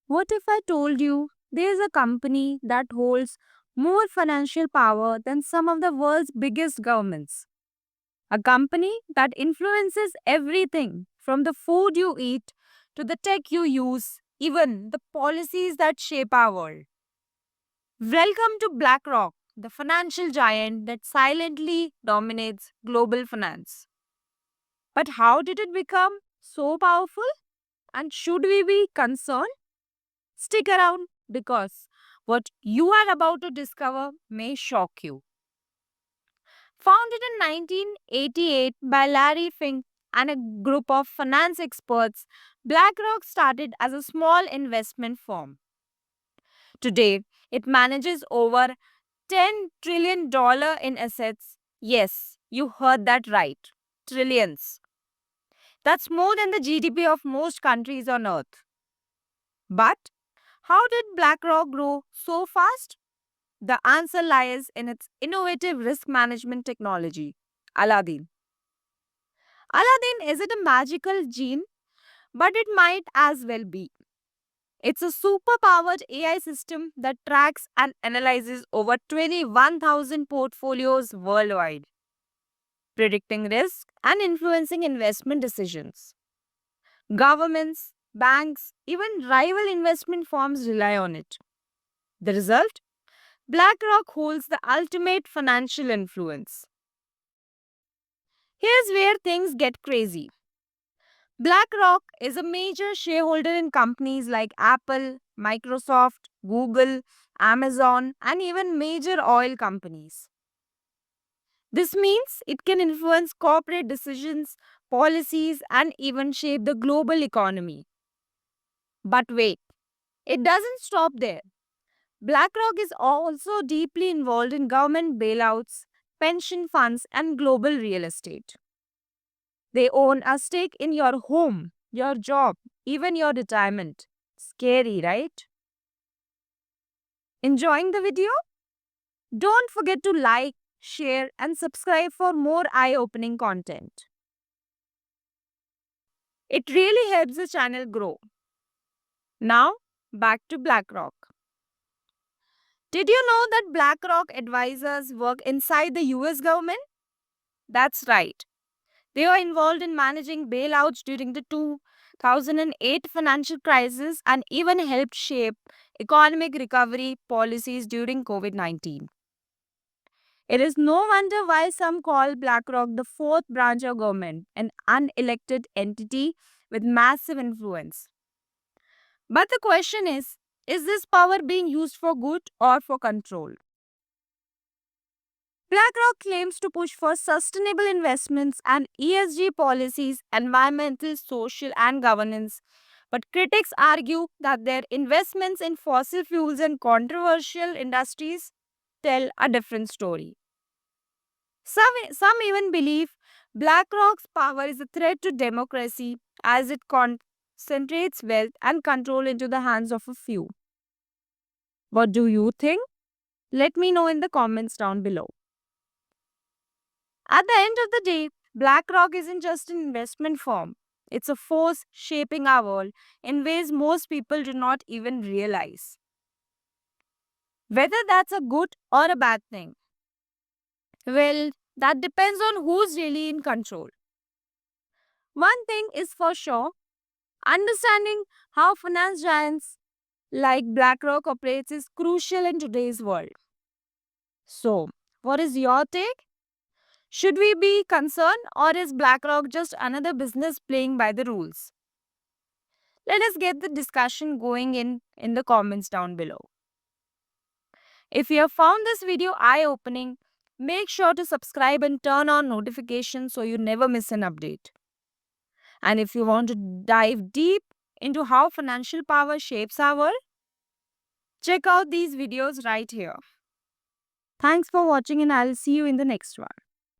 What if I told you there's a company that holds more financial power than some of the world's biggest governments? A company that influences everything from the food you eat to the tech you use, even the policies that shape our world. Welcome to BlackRock, the financial giant that silently dominates global finance. But how did it become so powerful? And should we be concerned? Stick around because what you are about to discover may shock you. Founded in 1988 by Larry Fink and a group of finance experts, BlackRock started as a small investment firm. Today, it manages over $10 trillion in assets. Yes, you heard that right. Trillions. That's more than the GDP of most countries on earth. But how did BlackRock grow so fast? The answer lies in its innovative risk management technology, Aladdin. Aladdin isn't a magical genie, but it might as well be. It's a super powered AI system that tracks and analyzes over 21,000 portfolios worldwide, predicting risk and influencing investment decisions. Governments, banks, even rival investment firms rely on it. The result? BlackRock holds the ultimate financial influence. Here's where things get crazy. BlackRock is a major shareholder in companies like Apple, Microsoft, Google, Amazon, and even major oil companies. This means it can influence corporate decisions, policies, and even shape the global economy. But wait, it doesn't stop there. BlackRock is also deeply involved in government bailouts, pension funds, and global real estate. They own a stake in your home, your job, even your retirement. Scary, right? Enjoying the video? Don't forget to like, share, and subscribe for more eye opening content. It really helps the channel grow. Now, back to BlackRock. Did you know that BlackRock advisors work inside the US government? That's right. They are involved in managing bailouts during the 2008 financial crisis and even helped shape economic recovery policies during COVID 19. It is no wonder why some call BlackRock the fourth branch of government, an unelected entity with massive influence. But the question is this power being used for good or for control? BlackRock claims to push for sustainable investments and ESG policies, environmental, social, and governance. But critics argue that their investments in fossil fuels and controversial industries tell a different story. Some even believe BlackRock's power is a threat to democracy as it concentrates wealth and control into the hands of a few. What do you think? Let me know in the comments down below. At the end of the day, BlackRock isn't just an investment firm. It's a force shaping our world in ways most people do not even realize. Whether that's a good or a bad thing, well, that depends on who's really in control. One thing is for sure, understanding how finance giants like BlackRock operates is crucial in today's world. So, what is your take? Should we be concerned or is BlackRock just another business playing by the rules? Let us get the discussion going in the comments down below. If you have found this video eye-opening, make sure to subscribe and turn on notifications so you never miss an update. And if you want to dive deep into how financial power shapes our world, check out these videos right here. Thanks for watching and I'll see you in the next one.